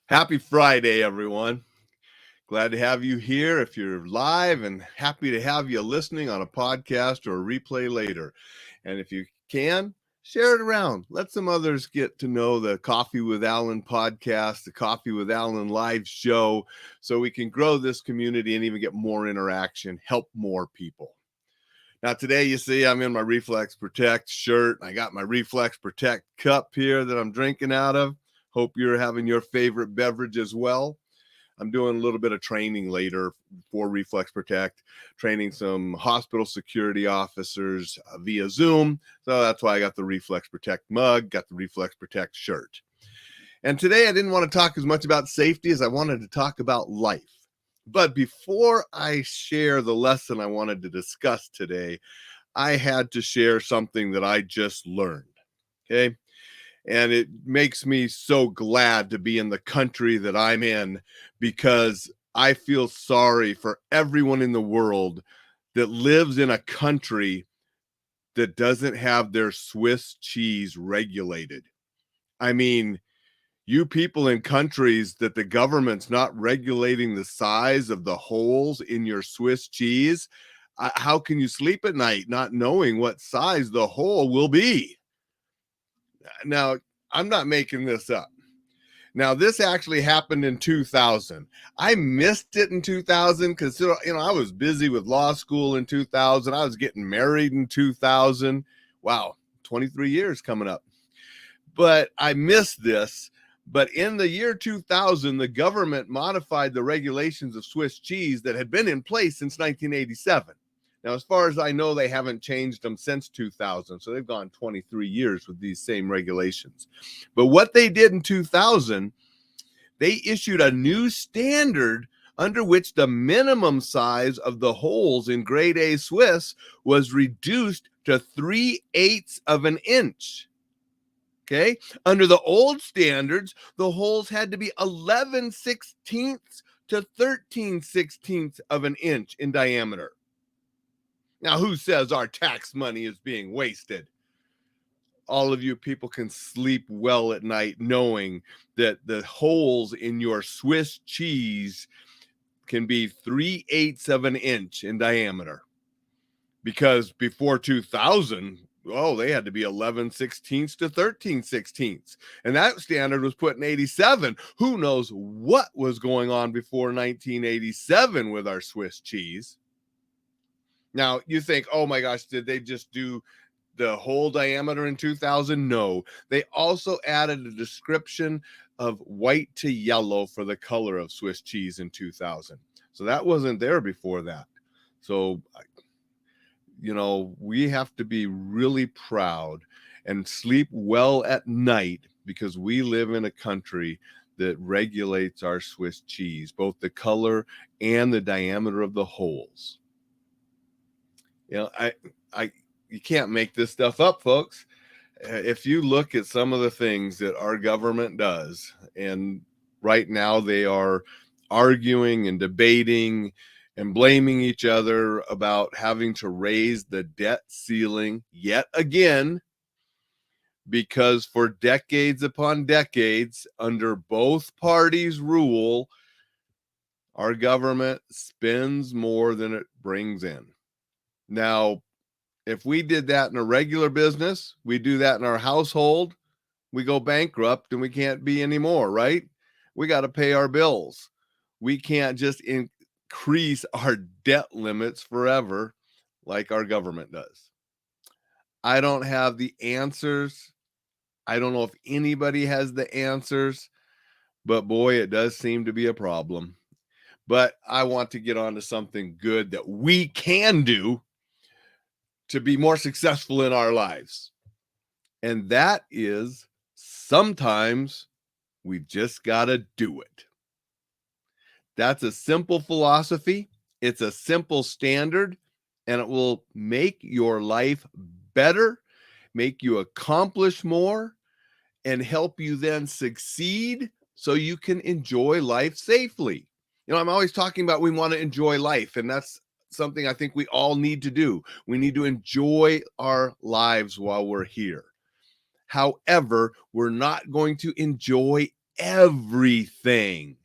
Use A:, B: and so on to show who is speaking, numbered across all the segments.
A: Happy Friday, everyone. Glad to have you here if you're live, and happy to have you listening on a podcast or a replay later. And if you can, share it around. Let some others get to know the Coffee with Alain podcast, the Coffee with Alain live show, so we can grow this community and even get more interaction, help more people. Now, today, you see, I'm in my Reflex Protect shirt. I got my Reflex Protect cup here that I'm drinking out of. Hope you're having your favorite beverage as well. I'm doing a little bit of training later for Reflex Protect, training some hospital security officers via Zoom. So that's why I got the Reflex Protect mug, got the Reflex Protect shirt. And today I didn't want to talk as much about safety as I wanted to talk about life. But before I share the lesson I wanted to discuss today, I had to share something that I just learned. Okay. And it makes me so glad to be in the country that I'm in, because I feel sorry for everyone in the world that lives in a country that doesn't have their Swiss cheese regulated. I mean, you people in countries that the government's not regulating the size of the holes in your Swiss cheese, how can you sleep at night not knowing what size the hole will be? Now, I'm not making this up. Now, this actually happened in 2000. I missed it in 2000 because, I was busy with law school in 2000. I was getting married in 2000. Wow, 23 years coming up. But I missed this. But in the year 2000, the government modified the regulations of Swiss cheese that had been in place since 1987. Now, as far as I know, they haven't changed them since 2000. So they've gone 23 years with these same regulations. But what they did in 2000, they issued a new standard under which the minimum size of the holes in grade A Swiss was reduced to 3/8 of an inch. Okay. Under the old standards, the holes had to be 11/16 to 13/16 of an inch in diameter. Now, who says our tax money is being wasted? All of you people can sleep well at night knowing that the holes in your Swiss cheese can be 3/8 of an inch in diameter. Because before 2000, they had to be 11/16 to 13/16. And that standard was put in 87. Who knows what was going on before 1987 with our Swiss cheese? Now, you think, oh my gosh, did they just do the whole diameter in 2000? No, they also added a description of white to yellow for the color of Swiss cheese in 2000. So that wasn't there before that. So, we have to be really proud and sleep well at night because we live in a country that regulates our Swiss cheese, both the color and the diameter of the holes. You can't make this stuff up, folks. If you look at some of the things that our government does, and right now they are arguing and debating and blaming each other about having to raise the debt ceiling yet again, because for decades upon decades, under both parties' rule, our government spends more than it brings in. Now, if we did that in a regular business, we do that in our household, we go bankrupt and we can't be anymore, right? We got to pay our bills. We can't just increase our debt limits forever like our government does. I don't have the answers. I don't know if anybody has the answers, but boy, it does seem to be a problem. But I want to get on to something good that we can do to be more successful in our lives. And that is, sometimes we've just got to do it. That's a simple philosophy. It's a simple standard, and it will make your life better, make you accomplish more, and help you then succeed so you can enjoy life safely. I'm always talking about we want to enjoy life, and that's something I think we all need to do. We need to enjoy our lives while we're here. However, we're not going to enjoy everything.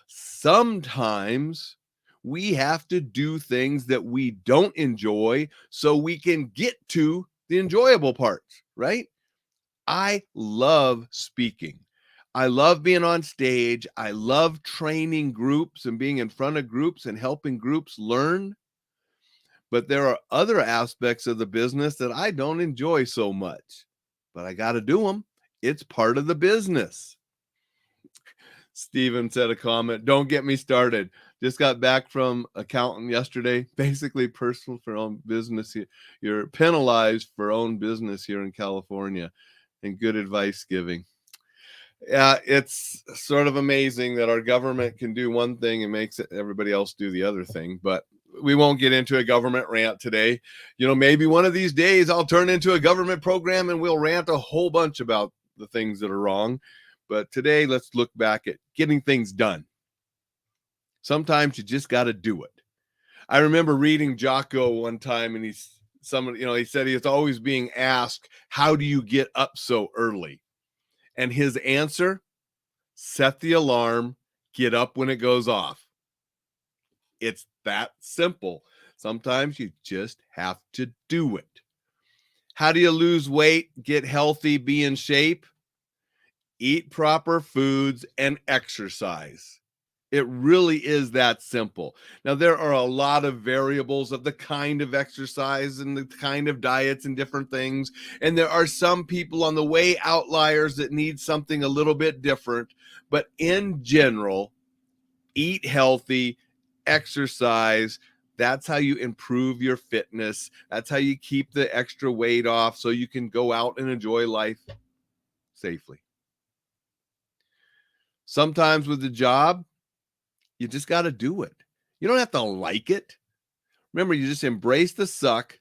A: Sometimes we have to do things that we don't enjoy so we can get to the enjoyable parts, right? I love speaking. I love being on stage. I love training groups and being in front of groups and helping groups learn. But there are other aspects of the business that I don't enjoy so much, but I got to do them. It's part of the business. Steven said a comment, don't get me started. Just got back from accountant yesterday. Basically, personal for own business. You're penalized for own business here in California, and good advice giving. Yeah, it's sort of amazing that our government can do one thing and makes everybody else do the other thing. But we won't get into a government rant today. Maybe one of these days I'll turn into a government program and we'll rant a whole bunch about the things that are wrong. But today, let's look back at getting things done. Sometimes you just got to do it. I remember reading Jocko one time, and he said he is always being asked, how do you get up so early? And his answer, set the alarm, get up when it goes off. It's that simple. Sometimes you just have to do it. How do you lose weight, get healthy, be in shape? Eat proper foods and exercise. It really is that simple. Now, there are a lot of variables of the kind of exercise and the kind of diets and different things. And there are some people on the way outliers that need something a little bit different. But in general, eat healthy, exercise. That's how you improve your fitness. That's how you keep the extra weight off so you can go out and enjoy life safely. Sometimes with the job, you just got to do it. You don't have to like it. Remember, you just embrace the suck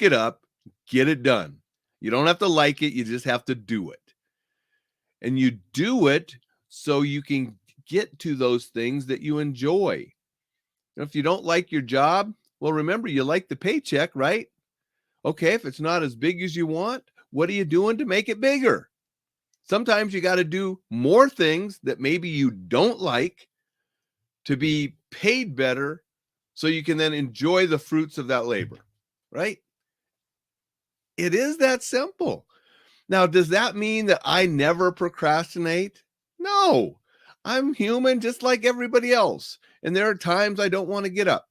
A: it up, get it done. You don't have to like it. You just have to do it. And you do it so you can get to those things that you enjoy. If you don't like your job, well, remember, you like the paycheck, right? Okay, if it's not as big as you want, what are you doing to make it bigger? Sometimes you got to do more things that maybe you don't like to be paid better so you can then enjoy the fruits of that labor, right? It is that simple. Now, does that mean that I never procrastinate? No, I'm human just like everybody else. And there are times I don't want to get up.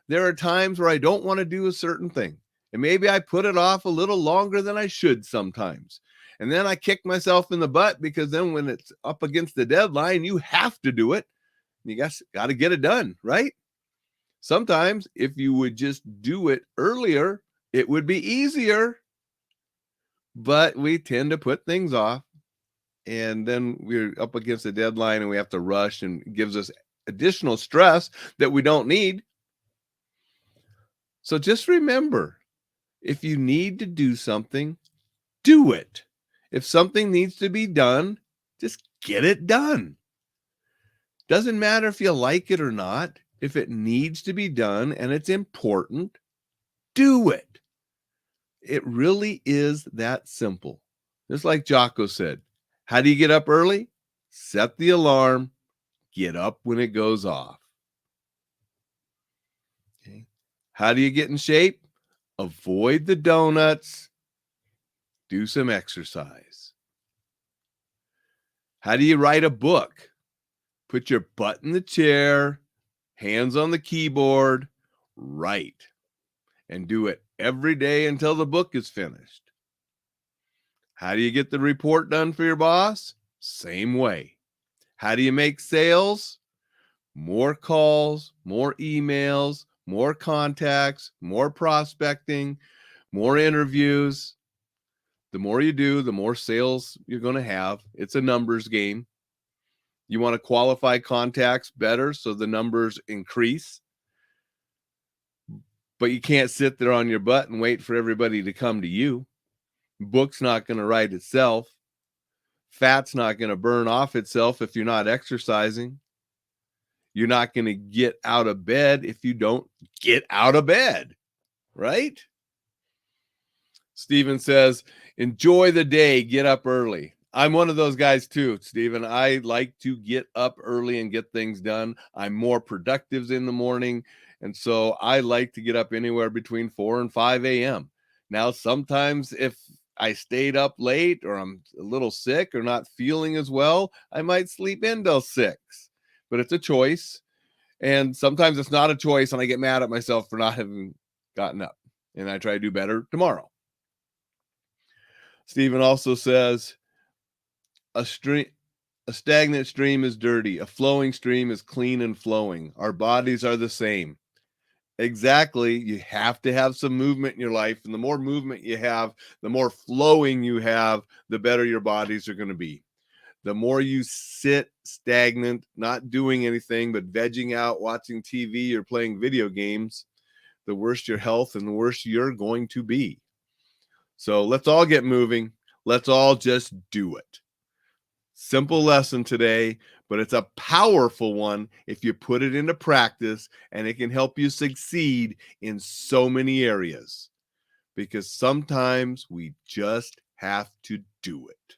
A: There are times where I don't want to do a certain thing. And maybe I put it off a little longer than I should sometimes. And then I kick myself in the butt because then when it's up against the deadline, you have to do it. You got to get it done, right? Sometimes if you would just do it earlier, it would be easier. But we tend to put things off, and then we're up against the deadline and we have to rush, and it gives us additional stress that we don't need. So just remember, if you need to do something, do it. If something needs to be done, just get it done. Doesn't matter if you like it or not. If it needs to be done and it's important, do it. It really is that simple. Just like Jocko said, how do you get up early? Set the alarm, get up when it goes off. Okay. How do you get in shape? Avoid the donuts, do some exercise. How do you write a book? Put your butt in the chair, hands on the keyboard, write, and do it every day until the book is finished. How do you get the report done for your boss? Same way. How do you make sales? More calls, more emails, more contacts, more prospecting, more interviews. The more you do, the more sales you're going to have. It's a numbers game. You want to qualify contacts better so the numbers increase. But you can't sit there on your butt and wait for everybody to come to you. Book's not going to write itself. Fat's not going to burn off itself if you're not exercising. You're not going to get out of bed if you don't get out of bed, right? Steven says, enjoy the day, get up early. I'm one of those guys too, Stephen. I like to get up early and get things done. I'm more productive in the morning. And so I like to get up anywhere between 4 and 5 a.m. Now, sometimes if I stayed up late or I'm a little sick or not feeling as well, I might sleep in till 6. But it's a choice. And sometimes it's not a choice, and I get mad at myself for not having gotten up. And I try to do better tomorrow. Stephen also says, a stream, a stagnant stream is dirty. A flowing stream is clean and flowing. Our bodies are the same. Exactly. You have to have some movement in your life. And the more movement you have, the more flowing you have, the better your bodies are going to be. The more you sit stagnant, not doing anything, but vegging out, watching TV or playing video games, the worse your health and the worse you're going to be. So let's all get moving. Let's all just do it. Simple lesson today, but it's a powerful one if you put it into practice, and it can help you succeed in so many areas, because sometimes we just have to do it.